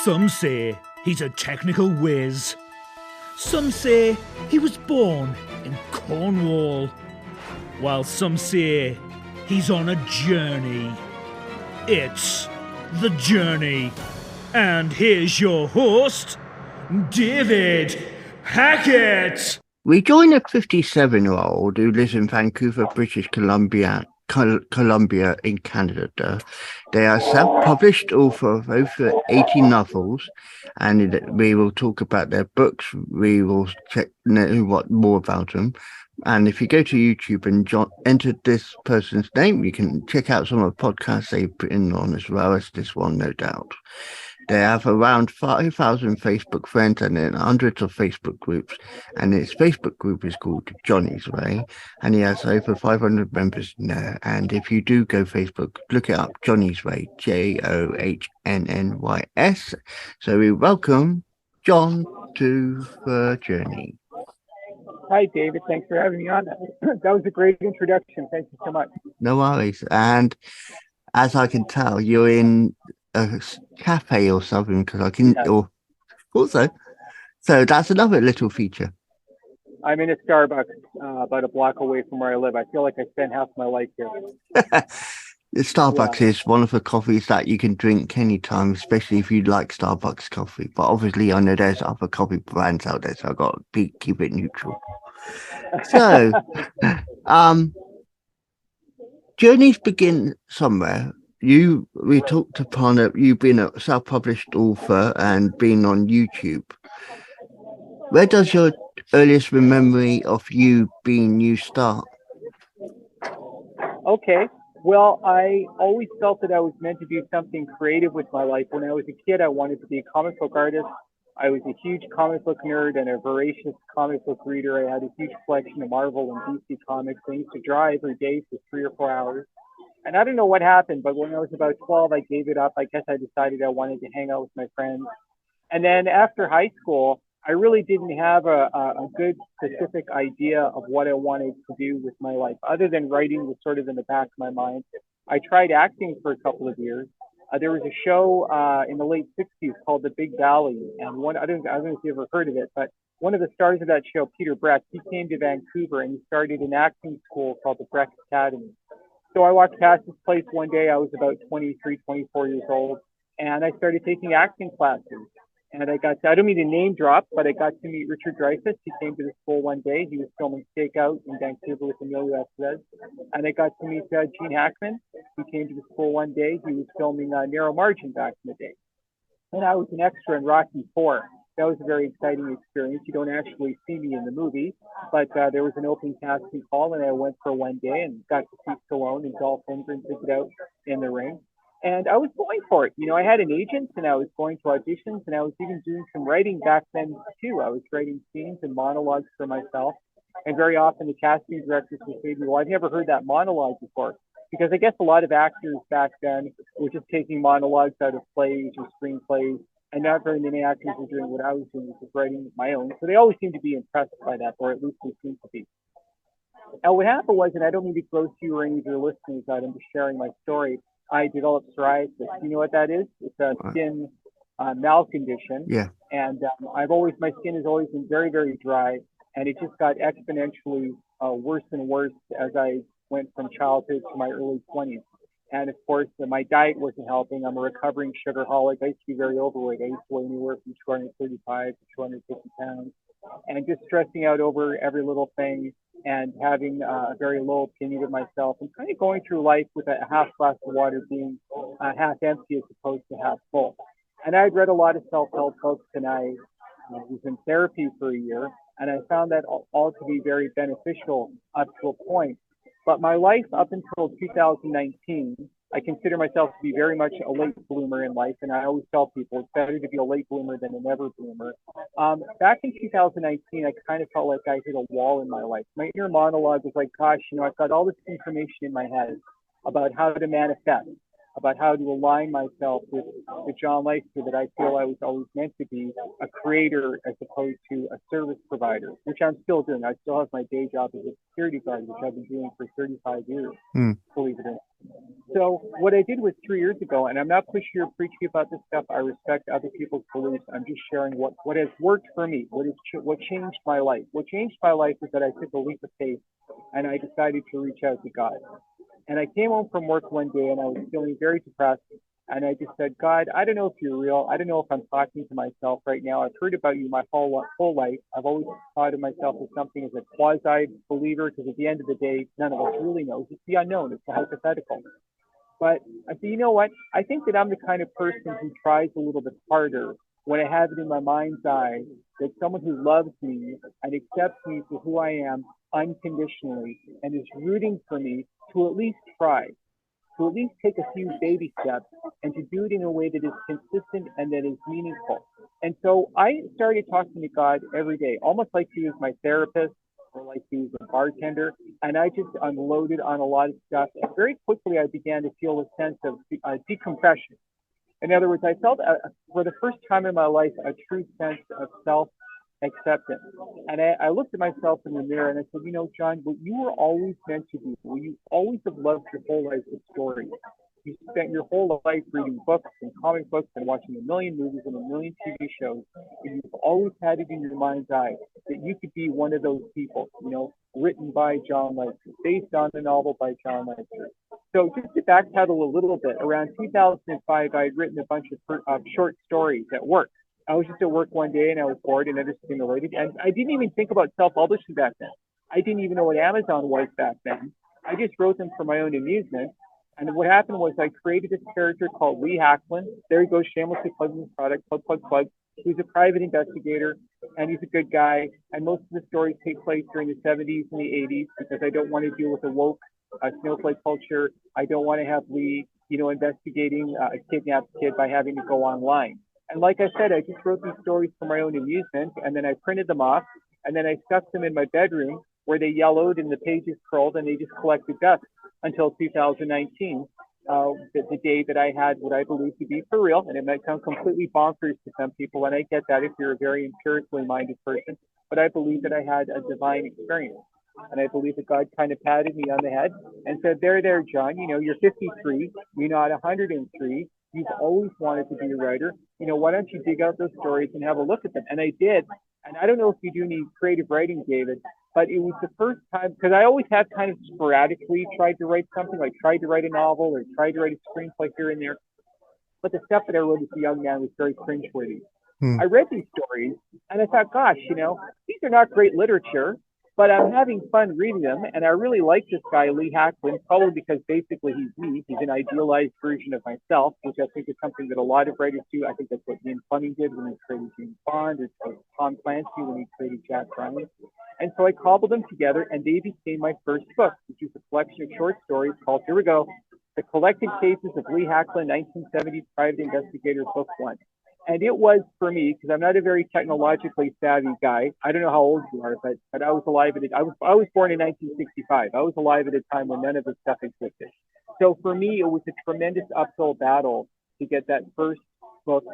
Some say he's a technical whiz. Some say he was born in Cornwall. While some say he's on a journey. It's The Journey. And here's your host, David Hackett. We join a 57-year-old who lives in Vancouver, British Columbia in Canada. They are self-published author of over 80 novels, and we will talk about their books. We will know what more about them. And if you go to YouTube and enter this person's name, you can check out some of the podcasts they've been on as well as this one, no doubt. They have around 5,000 Facebook friends and then hundreds of Facebook groups. And his Facebook group is called Johnny's Way. And he has over 500 members in there. And if you do go Facebook, look it up, Johnny's Way, JOHNNYS. So we welcome John to The Journey. Hi, David. Thanks for having me on. That was a great introduction. Thank you so much. No worries. And as I can tell, you're in a cafe or something because I can, or also, so that's another little feature. I'm in a Starbucks about a block away from where I live. I feel like I spent half my life here. The Starbucks is one of the coffees that you can drink anytime, especially if you like Starbucks coffee. But obviously, I know there's other coffee brands out there, so I've got to keep it neutral. So, journeys begin somewhere. We talked upon it. You've been a self-published author and been on YouTube. Where does your earliest memory of you being you start? Okay. Well, I always felt that I was meant to do something creative with my life. When I was a kid, I wanted to be a comic book artist. I was a huge comic book nerd and a voracious comic book reader. I had a huge collection of Marvel and DC comics. I used to draw every day for 3 or 4 hours. And I don't know what happened, but when I was about 12, I gave it up. I guess I decided I wanted to hang out with my friends. And then after high school, I really didn't have a good specific idea of what I wanted to do with my life, other than writing was sort of in the back of my mind. I tried acting for a couple of years. There was a show in the late 60s called The Big Valley. And I don't know if you ever heard of it, but one of the stars of that show, Peter Breck, he came to Vancouver and he started an acting school called the Breck Academy. So I walked past this place one day. I was about 23, 24 years old, and I started taking acting classes. And I don't mean to name drop, but I got to meet Richard Dreyfuss. He came to the school one day. He was filming Stakeout in Vancouver with Emilio Estevez. And I got to meet Gene Hackman. He came to the school one day. He was filming Narrow Margin back in the day. And I was an extra in Rocky IV. That was a very exciting experience. You don't actually see me in the movie, but there was an open casting call, and I went for one day and got to see Stallone and Dolph Lundgren took it out in the ring. And I was going for it. You know, I had an agent, and I was going to auditions, and I was even doing some writing back then, too. I was writing scenes and monologues for myself. And very often the casting directors would say to me, well, I've never heard that monologue before. Because I guess a lot of actors back then were just taking monologues out of plays or screenplays. And not very many actors were doing what I was doing, which was writing my own. So they always seemed to be impressed by that, or at least they seemed to be. Now, what happened was, and I don't mean to gross you or any of your listeners out, I'm just sharing my story. I developed psoriasis. You know what that is? It's a skin malcondition. Yeah. And my skin has always been very, very dry. And it just got exponentially worse and worse as I went from childhood to my early 20s. And of course, my diet wasn't helping. I'm a recovering sugarholic. I used to be very overweight. I used to weigh anywhere from 235 to 250 pounds. And just stressing out over every little thing and having a very low opinion of myself and kind of going through life with a half glass of water being half empty as opposed to half full. And I'd read a lot of self-help books, and I was in therapy for a year. And I found that all to be very beneficial up to a point. But my life up until 2019, I consider myself to be very much a late bloomer in life. And I always tell people it's better to be a late bloomer than a never bloomer. Back in 2019, I kind of felt like I hit a wall in my life. My inner monologue was like, gosh, I've got all this information in my head about how to manifest. about how to align myself with the John Leister that I feel I was always meant to be, a creator as opposed to a service provider, which I'm still doing. I still have my day job as a security guard, which I've been doing for 35 years, believe it or not. So what I did was 3 years ago, and I'm not pushy or preachy about this stuff. I respect other people's beliefs. I'm just sharing what has worked for me, what changed my life. What changed my life is that I took a leap of faith and I decided to reach out to God. And I came home from work one day and I was feeling very depressed. And I just said, God, I don't know if you're real. I don't know if I'm talking to myself right now. I've heard about you my whole life. I've always thought of myself as something as a quasi believer, because at the end of the day, none of us really knows. It's the unknown. It's the hypothetical. But I said, you know what? I think that I'm the kind of person who tries a little bit harder when I have it in my mind's eye that someone who loves me and accepts me for who I am unconditionally and is rooting for me to at least try, to at least take a few baby steps and to do it in a way that is consistent and that is meaningful. And so I started talking to God every day, almost like he was my therapist or like he was a bartender. And I just unloaded on a lot of stuff. And very quickly, I began to feel a sense of decompression. In other words, I felt for the first time in my life, a true sense of self-acceptance. And I looked at myself in the mirror and I said, you know, John, what you were always meant to be, what you always have loved your whole life with stories. You spent your whole life reading books and comic books and watching a million movies and a million TV shows. And you've always had it in your mind's eye that you could be one of those people, you know, written by John Leister, based on a novel by John Leister. So just to backpedal a little bit, around 2005, I had written a bunch of short stories at work. I was just at work one day and I was bored and understimulated. And I didn't even think about self-publishing back then. I didn't even know what Amazon was back then. I just wrote them for my own amusement. And what happened was I created this character called Lee Hacklin. There he goes, shamelessly plugging his product, plug. He's a private investigator, and he's a good guy. And most of the stories take place during the 70s and the 80s because I don't want to deal with a woke snowflake culture. I don't want to have Lee, you know, investigating a kidnapped kid by having to go online. And like I said, I just wrote these stories for my own amusement, and then I printed them off, and then I stuck them in my bedroom where they yellowed and the pages curled and they just collected dust until 2019, the day that I had what I believe to be for real. And it might sound completely bonkers to some people, and I get that if you're a very empirically minded person, but I believe that I had a divine experience. And I believe that God kind of patted me on the head and said, there, John, you know, you're 53, you're not 103. You've always wanted to be a writer. You know, why don't you dig out those stories and have a look at them? And I did. And I don't know if you do any creative writing, David, but it was the first time, because I always have kind of sporadically tried to write something, like tried to write a novel or tried to write a screenplay here and there. But the stuff that I wrote as a young man was very cringeworthy. I read these stories and I thought, gosh, you know, these are not great literature, but I'm having fun reading them. And I really like this guy, Lee Hacklin, probably because basically he's me. He's an idealized version of myself, which I think is something that a lot of writers do. I think that's what Ian Fleming did when he created James Bond, or Tom Clancy when he created Jack Ryan. And so I cobbled them together and they became my first book, which is a collection of short stories called, here we go, The Collected Cases of Lee Hacklin, 1970s Private Investigator, Book 1. And it was for me, because I'm not a very technologically savvy guy. I don't know how old you are, but I was alive at it. I was born in 1965. I was alive at a time when none of this stuff existed. So for me, it was a tremendous uphill battle to get that first book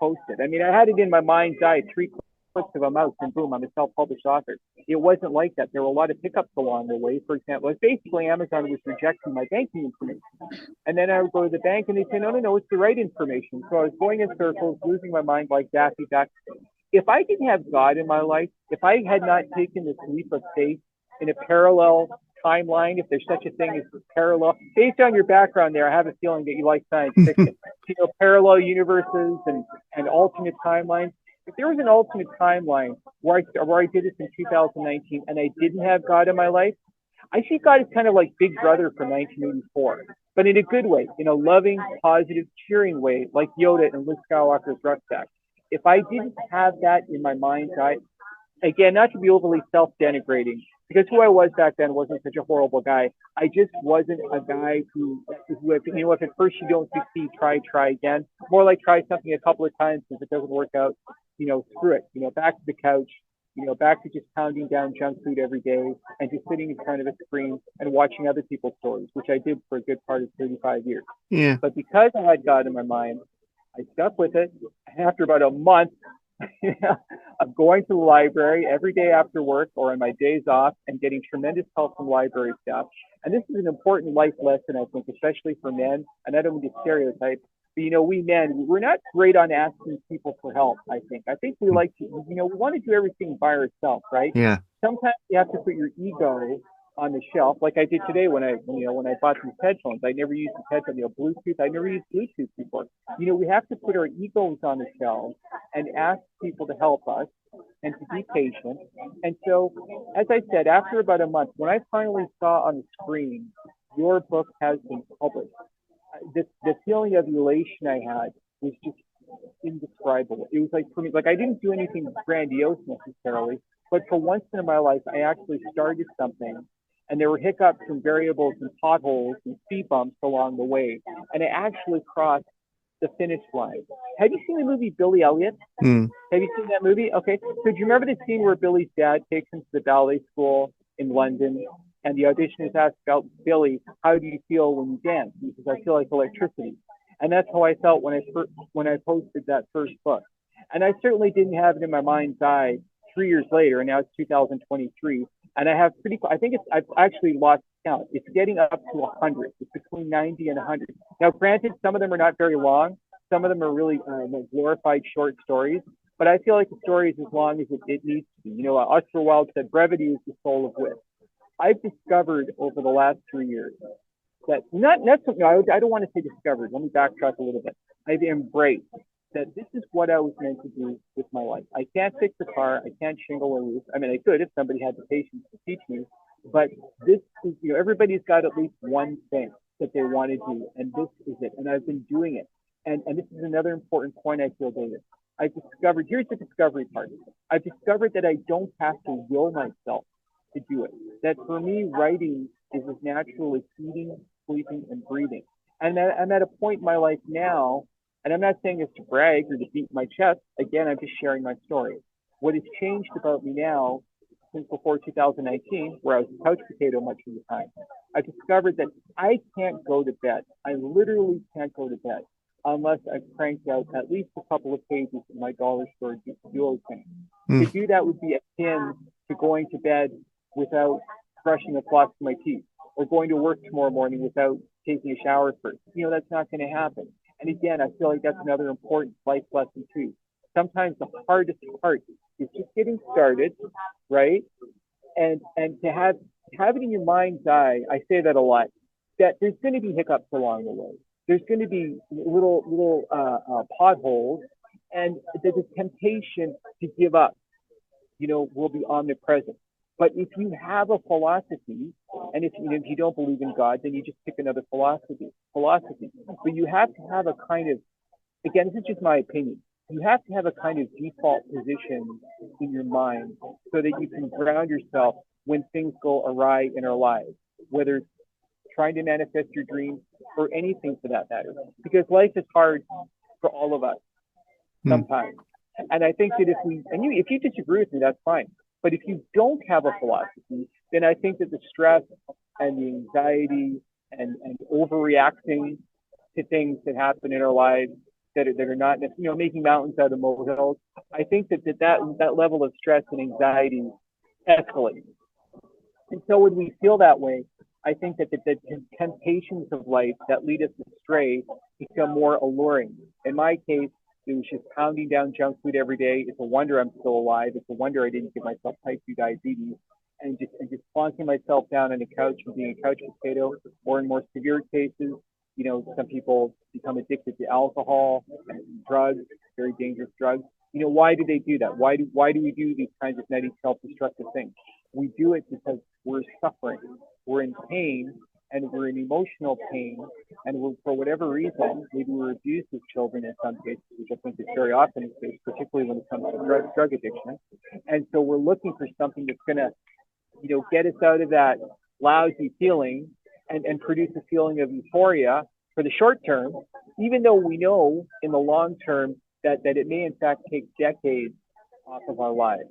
posted. I mean, I had it in my mind's eye, 3 clicks of a mouse, and boom, I'm a self-published author. It wasn't like that. There were a lot of hiccups along the way. For example, basically Amazon was rejecting my banking information. And then I would go to the bank and they say, no, it's the right information. So I was going in circles, losing my mind like Daffy Duck. If I didn't have God in my life, if I had not taken this leap of faith in a parallel timeline, if there's such a thing as parallel, based on your background there, I have a feeling that you like science fiction. You know, parallel universes and alternate timelines. If there was an alternate timeline where I did this in 2019 and I didn't have God in my life, I see God as kind of like Big Brother from 1984, but in a good way, in a loving, positive, cheering way, like Yoda and Luke Skywalker's rucksack. If I didn't have that in my mind's eye, again, not to be overly self-denigrating, because who I was back then wasn't such a horrible guy. I just wasn't a guy who you know, if at first you don't succeed, try again. More like try something a couple of times. If it doesn't work out, you know, screw it. You know, back to the couch, back to just pounding down junk food every day and just sitting in front of a screen and watching other people's stories, which I did for a good part of 35 years. Yeah. But because I had God in my mind, I stuck with it. And after about a month of going to the library every day after work or on my days off and getting tremendous help from library staff. And this is an important life lesson, I think, especially for men. And I don't mean to stereotype, but, we men, we're not great on asking people for help, I think. I think we like to, we want to do everything by ourselves, right? Yeah. Sometimes you have to put your ego on the shelf, like I did today when I bought these headphones. I never used the headphones, Bluetooth. I never used Bluetooth before. We have to put our egos on the shelf and ask people to help us and to be patient. And so, as I said, after about a month, when I finally saw on the screen, your book has been published, the feeling of elation I had was just indescribable. It was like, for me, like I didn't do anything grandiose necessarily, but for once in my life, I actually started something. And there were hiccups and variables and potholes and speed bumps along the way. And I actually crossed the finish line. Have you seen the movie Billy Elliot? Mm. Have you seen that movie? Okay. So do you remember the scene where Billy's dad takes him to the ballet school in London? And the auditioners ask Billy, how do you feel when you dance? He says, I feel like electricity. And that's how I felt when I posted that first book. And I certainly didn't have it in my mind's eye 3 years later, and now it's 2023. And I've actually lost count. It's getting up to 100. It's between 90 and 100. Now, granted, some of them are not very long. Some of them are really glorified short stories. But I feel like the story is as long as it needs to be. Oscar Wilde said, brevity is the soul of wit. I've discovered over the last 3 years that not something, I don't want to say discovered. Let me backtrack a little bit. I've embraced that this is what I was meant to do with my life. I can't fix a car. I can't shingle a roof. I mean, I could if somebody had the patience to teach me. But this is, everybody's got at least one thing that they want to do, and this is it. And I've been doing it. And this is another important point I feel, David. I discovered, here's the discovery part. I've discovered that I don't have to will myself to do it. That for me, writing is as natural as eating, sleeping, and breathing. And I'm at a point in my life now, and I'm not saying this to brag or to beat my chest. Again, I'm just sharing my story. What has changed about me now since before 2019, where I was a couch potato much of the time, I discovered that I can't go to bed. I literally can't go to bed unless I've cranked out at least a couple of pages in my dollar store duo thing. To do that would be akin to going to bed without brushing or flossing my teeth, or going to work tomorrow morning without taking a shower first. That's not going to happen. And again, I feel like that's another important life lesson too. Sometimes the hardest part is just getting started, right? And to have it in your mind's eye, I say that a lot, that there's going to be hiccups along the way. There's going to be little potholes, and the temptation to give up, will be omnipresent. But if you have a philosophy, and if you don't believe in God, then you just pick another philosophy. But you have to have a kind of, again, this is just my opinion, you have to have a kind of default position in your mind so that you can ground yourself when things go awry in our lives, whether it's trying to manifest your dreams or anything for that matter. Because life is hard for all of us sometimes. And I think that if you disagree with me, that's fine. But if you don't have a philosophy, then I think that the stress and the anxiety and overreacting to things that happen in our lives that are not, making mountains out of molehills, I think that level of stress and anxiety escalates. And so when we feel that way, I think that the temptations of life that lead us astray become more alluring. In my case, it was just pounding down junk food every day. It's a wonder I'm still alive. It's a wonder I didn't give myself type 2 diabetes. And just plonking myself down on the couch and being a couch potato, or in more severe cases, some people become addicted to alcohol and drugs, very dangerous drugs. Why do they do that? Why do we do these kinds of nutty self-destructive things? We do it because we're suffering. We're in pain, and we're in emotional pain, and for whatever reason, maybe we're abused as children in some cases, which I think is very often the case, particularly when it comes to drug addiction. And so we're looking for something that's going to, get us out of that lousy feeling and produce a feeling of euphoria for the short term, even though we know in the long term that it may in fact take decades off of our lives.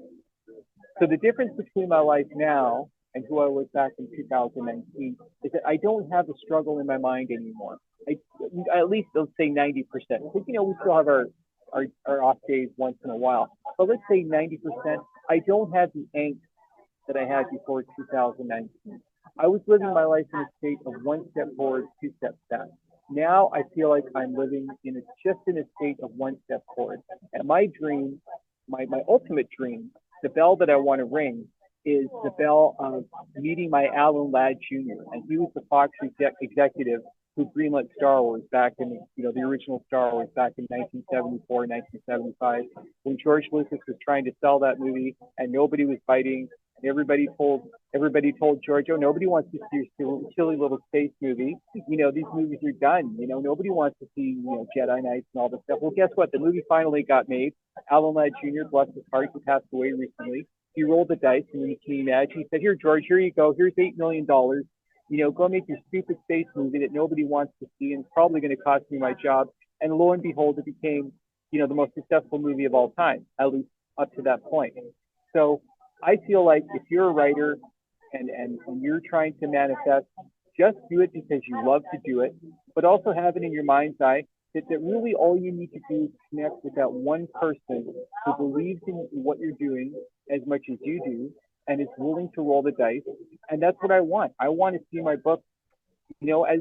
So the difference between my life now and who I was back in 2019 is that I don't have a struggle in my mind anymore. I, at least let's say 90%. Because, we still have our off days once in a while. But let's say 90%, I don't have the angst that I had before 2019. I was living my life in a state of one step forward, two steps back. Now I feel like I'm living just in a state of one step forward. And my dream, my ultimate dream, the bell that I want to ring is the bell of meeting my Alan Ladd Jr. And he was the Fox executive who greenlit Star Wars back in, the original Star Wars back in 1974, 1975, when George Lucas was trying to sell that movie and nobody was biting. Everybody told George, oh, nobody wants to see your silly little space movie. These movies are done. Nobody wants to see, Jedi Knights and all this stuff. Well, guess what? The movie finally got made. Alan Ladd Jr., bless his heart, he passed away recently. He rolled the dice, and can you imagine? He said, here, George, here you go. Here's $8 million. Go make your stupid space movie that nobody wants to see, and it's probably going to cost me my job. And lo and behold, it became, the most successful movie of all time, at least up to that point. So I feel like if you're a writer and you're trying to manifest, just do it because you love to do it, but also have it in your mind's eye that really all you need to do is connect with that one person who believes in what you're doing as much as you do and is willing to roll the dice. And that's what I want. I want to see my book, as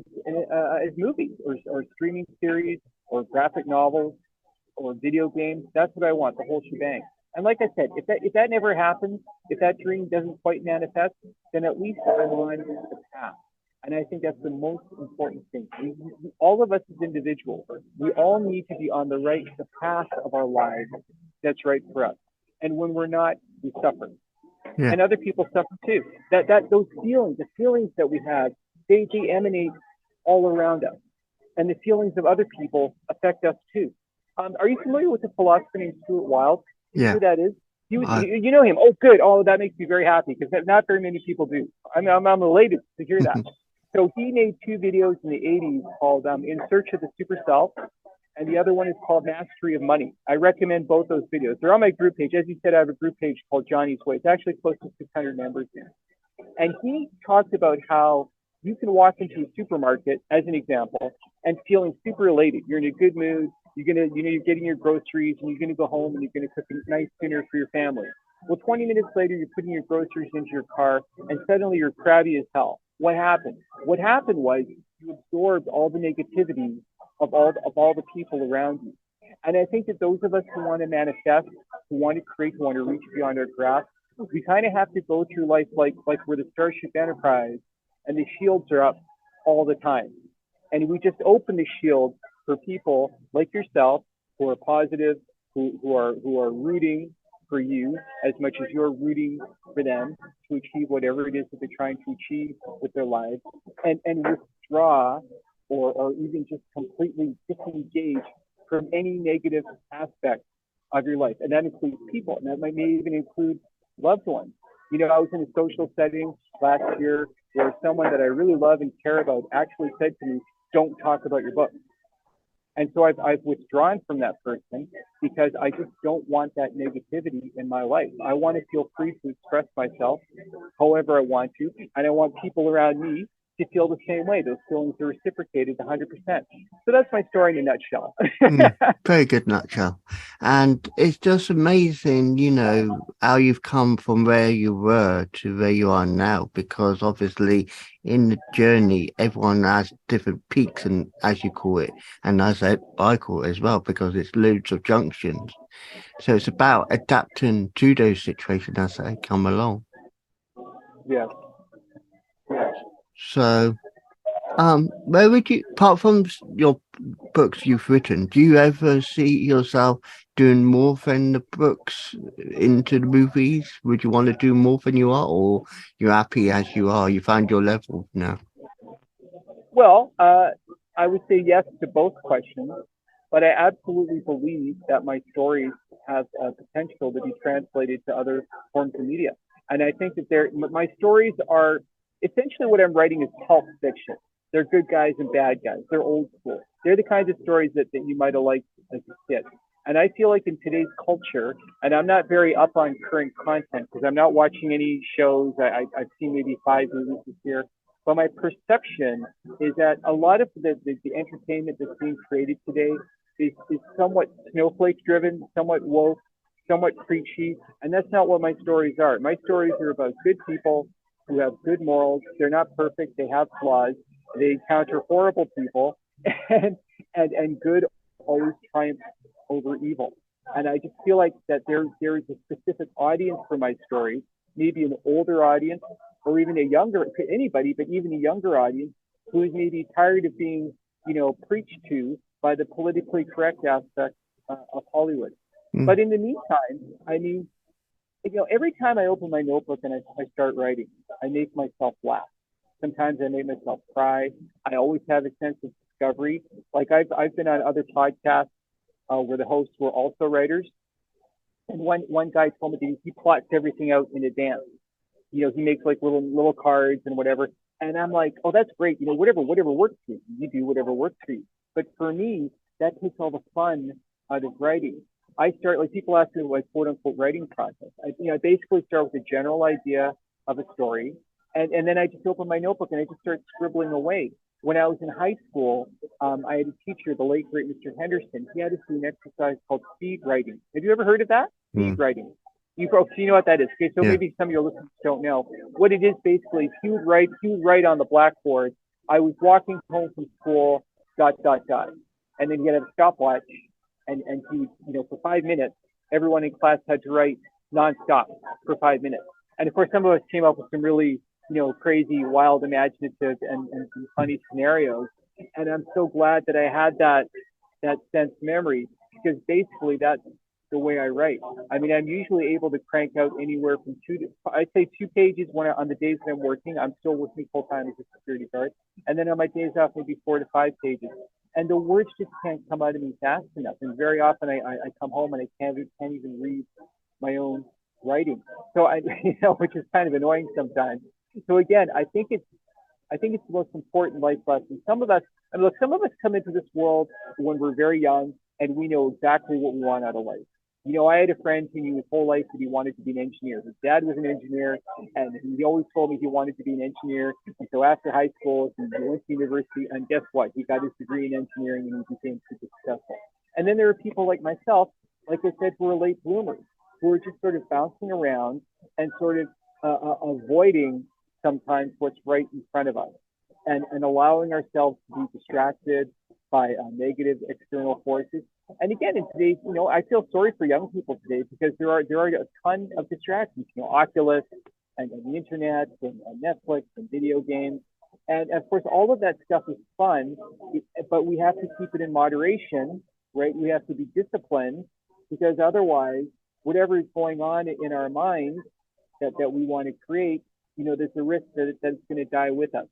movies or streaming series or graphic novels or video games. That's what I want, the whole shebang. And like I said, if that never happens, if that dream doesn't quite manifest, then at least I'm on the path. And I think that's the most important thing. All of us as individuals, we all need to be on the path of our lives that's right for us. And when we're not, we suffer. Yeah. And other people suffer too. Those feelings, the feelings that we have, they emanate all around us. And the feelings of other people affect us too. Are you familiar with the philosopher named Stuart Wilde? Yeah. Who that is? You know him. Oh, good. Oh, that makes me very happy because not very many people do. I'm elated to hear that. So he made 2 videos in the 80s called In Search of the Super Self, and the other one is called Mastery of Money. I recommend both those videos. They're on my group page. As you said, I have a group page called Johnny's Way. It's actually close to 600 members there. And he talked about how you can walk into a supermarket, as an example, and feeling super elated. You're in a good mood. You're getting your groceries, and you're gonna go home and you're gonna cook a nice dinner for your family. Well, 20 minutes later, you're putting your groceries into your car, and suddenly you're crabby as hell. What happened? What happened was you absorbed all the negativity of all the people around you. And I think that those of us who want to manifest, who want to create, who want to reach beyond our grasp, we kind of have to go through life like we're the Starship Enterprise, and the shields are up all the time. And we just open the shield for people like yourself who are positive, who are rooting for you as much as you're rooting for them to achieve whatever it is that they're trying to achieve with their lives, and withdraw or even just completely disengage from any negative aspect of your life. And that includes people, and that may even include loved ones. I was in a social setting last year where someone that I really love and care about actually said to me, don't talk about your book. And so I've withdrawn from that person because I just don't want that negativity in my life. I want to feel free to express myself however I want to, and I want people around me to feel the same way. Those feelings are reciprocated 100%. So that's my story in a nutshell. Very good nutshell. And it's just amazing, how you've come from where you were to where you are now, because obviously in the journey, everyone has different peaks, and as you call it, and as I call it as well, because it's loads of junctions. So it's about adapting to those situations as they come along. Yeah. So, where would you, apart from your books you've written, do you ever see yourself doing more than the books into the movies? Would you want to do more than you are, or you're happy as you are? You found your level now? Well, I would say yes to both questions, but I absolutely believe that my stories have potential to be translated to other forms of media. And I think that my stories are essentially what I'm writing is pulp fiction. They're good guys and bad guys. They're old school. They're the kinds of stories that you might have liked as a kid. And I feel like in today's culture, and I'm not very up on current content because I'm not watching any shows. I've seen maybe 5 movies this year. But my perception is that a lot of the entertainment that's being created today is somewhat snowflake driven, somewhat woke, somewhat preachy. And that's not what my stories are. My stories are about good people who have good morals. They're not perfect. They have flaws. They encounter horrible people, and good always triumphs over evil. And I just feel like that there is a specific audience for my stories, maybe an older audience, or even a younger, anybody, but even a younger audience who is maybe tired of being, preached to by the politically correct aspect of Hollywood. Mm. But in the meantime, I mean, every time I open my notebook and I start writing, I make myself laugh. Sometimes I make myself cry. I always have a sense of discovery. Like I've been on other podcasts where the hosts were also writers, and one guy told me that he plots everything out in advance. He makes like little cards and whatever. And I'm like, oh, that's great. Whatever works for you. You do whatever works for you. But for me, that takes all the fun out of writing. I start, like, people ask me my quote unquote writing process. I basically start with a general idea of a story, and then I just open my notebook and I just start scribbling away. When I was in high school, I had a teacher, the late great Mr. Henderson. He had us do an exercise called speed writing. Have you ever heard of that? Speed writing. You know what that is. Okay, so maybe some of your listeners don't know. What it is basically, he would write on the blackboard, I was walking home from school, ... And then he had a stopwatch, and he, for 5 minutes, everyone in class had to write nonstop for 5 minutes. And of course, some of us came up with some really, crazy, wild, imaginative, and some funny scenarios. And I'm so glad that I had that sense memory, because basically that's the way I write. I mean, I'm usually able to crank out anywhere from I'd say 2 pages on the days that I'm working. I'm still working full time as a security guard. And then on my days off, maybe 4 to 5 pages. And the words just can't come out of me fast enough. And very often I come home and I can't even read my own writing. So which is kind of annoying sometimes. So again, I think it's the most important life lesson. Some of us come into this world when we're very young and we know exactly what we want out of life. I had a friend who knew his whole life that he wanted to be an engineer. His dad was an engineer, and he always told me he wanted to be an engineer. And so after high school, he went to university, and guess what? He got his degree in engineering, and he became super successful. And then there are people like myself, like I said, who are late bloomers, who are just sort of bouncing around and sort of avoiding sometimes what's right in front of us, and allowing ourselves to be distracted by negative external forces. And again, in today's, I feel sorry for young people today, because there are a ton of distractions, Oculus and the internet and Netflix and video games. And of course, all of that stuff is fun, but we have to keep it in moderation, right? We have to be disciplined, because otherwise, whatever is going on in our minds that we want to create, there's a risk that it's going to die with us.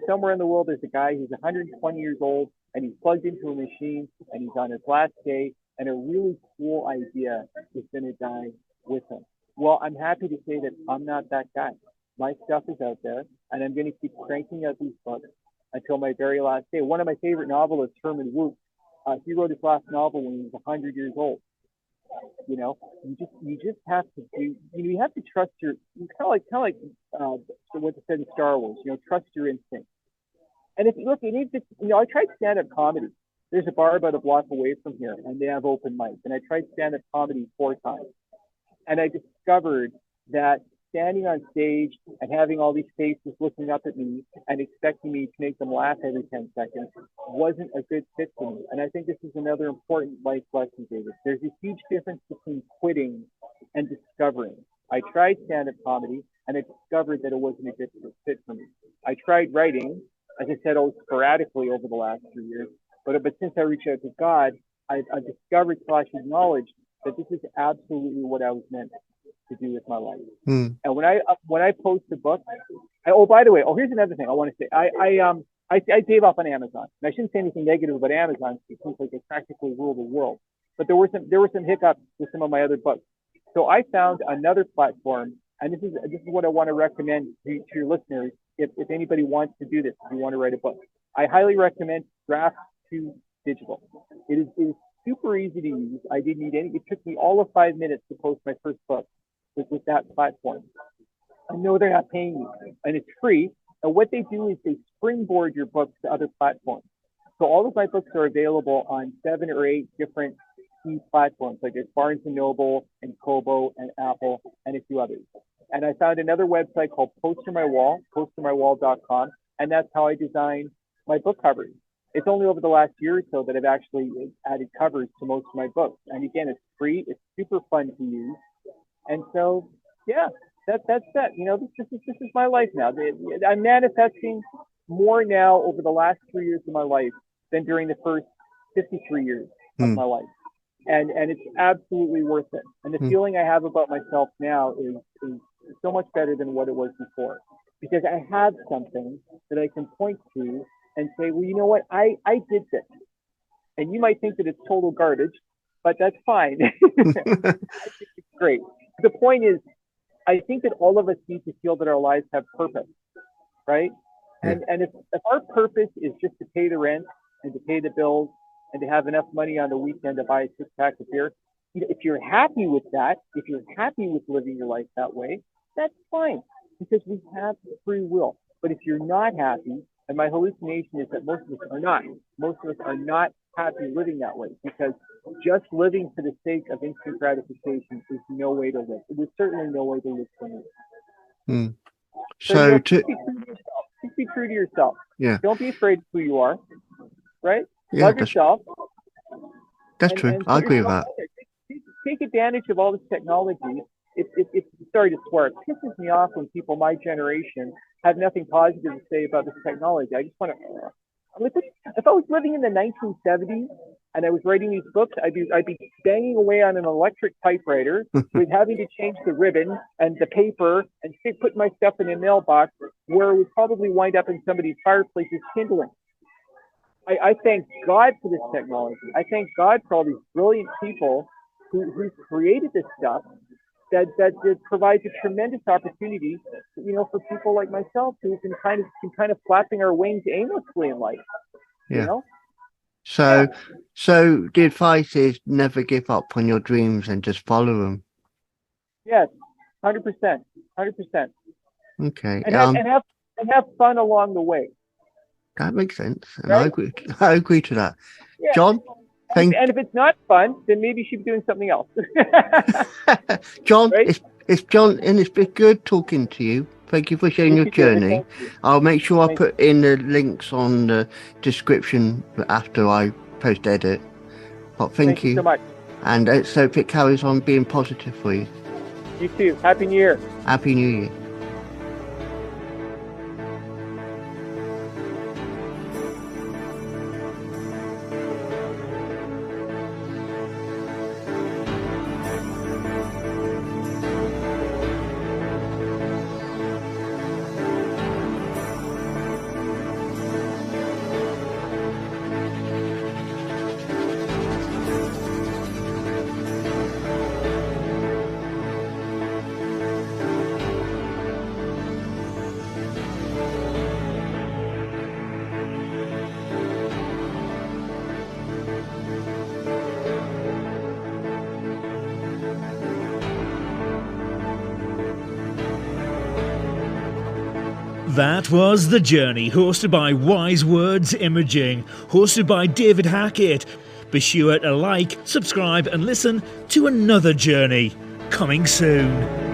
Somewhere in the world, there's a guy who's 120 years old, and he's plugged into a machine, and he's on his last day, and a really cool idea is going to die with him. Well, I'm happy to say that I'm not that guy. My stuff is out there, and I'm going to keep cranking out these books until my very last day. One of my favorite novelists, Herman Wouk, he wrote his last novel when he was 100 years old. You just have to do. You have to trust your. It's kind of like what they said in Star Wars. Trust your instinct. And if you look, I tried stand-up comedy. There's a bar about a block away from here, and they have open mics. And I tried stand-up comedy 4 times, and I discovered that standing on stage and having all these faces looking up at me and expecting me to make them laugh every 10 seconds wasn't a good fit for me. And I think this is another important life lesson, David. There's a huge difference between quitting and discovering. I tried stand-up comedy, and I discovered that it wasn't a good fit for me. I tried writing, as I said, sporadically over the last 3 years. But since I reached out to God, I've discovered / acknowledged that this is absolutely what I was meant to do with my life. And when I post a book, by the way, here's another thing I want to say. I gave up on Amazon. And I shouldn't say anything negative about Amazon, because it seems like they practically rule the world. But there were some hiccups with some of my other books. So I found another platform, and this is what I want to recommend to your listeners. If anybody wants to do this, if you want to write a book, I highly recommend Draft2 Digital. It is super easy to use. I didn't need any. It took me all of 5 minutes to post my first book with that platform. I know they're not paying you, and it's free. And what they do is they springboard your books to other platforms. So all of my books are available on 7 or 8 different key platforms, like there's Barnes & Noble and Kobo and Apple and a few others. And I found another website called Poster My Wall, postermywall.com, and that's how I design my book covers. It's only over the last year or so that I've actually added covers to most of my books. And again, it's free. It's super fun to use. And so, yeah, that's that. You know, this is my life now. I'm manifesting more now over the last 3 years of my life than during the first 53 years of my life. And it's absolutely worth it. And the feeling I have about myself now is so much better than what it was before. Because I have something that I can point to and say, well, you know what? I did this. And you might think that it's total garbage, but that's fine. I think it's great. The point is, I think that all of us need to feel that our lives have purpose, right? And if our purpose is just to pay the rent and to pay the bills and to have enough money on the weekend to buy a 6-pack of beer, if you're happy with that, if you're happy with living your life that way, that's fine, because we have free will. But if you're not happy, and my hallucination is that most of us are not happy living that way, because just living for the sake of instant gratification is no way to live. It was certainly no way to live for me. So just be true to yourself. Yeah. Don't be afraid of who you are, right? Yeah, Love yourself. That's true. I agree with that. Take advantage of all this technology. It's sorry to swear. It pisses me off when people my generation have nothing positive to say about this technology. I just want to. I'm like, if I was living in the 1970s and I was writing these books, I'd be banging away on an electric typewriter with having to change the ribbon and the paper and put my stuff in a mailbox where it would probably wind up in somebody's fireplace as kindling. I thank God for this technology. I thank God for all these brilliant people who created this stuff that provides a tremendous opportunity, you know, for people like myself who can kind of flapping our wings aimlessly in life. Yeah. You know? So the advice is never give up on your dreams and just follow them. Yes, 100%. Okay. And have fun along the way. That makes sense, and right? I agree to that. Yeah. John, and if it's not fun, then maybe you should be doing something else. John, right? it's John, and it's been good talking to you. Thank you for sharing your journey. I'll make sure I put in the links on the description after I post edit. But thank you so much. And let's hope it carries on being positive for you. You too. Happy New Year. Happy New Year. That was The Journey, hosted by Wise Words Imaging, hosted by David Hackett. Be sure to like, subscribe and listen to another journey coming soon.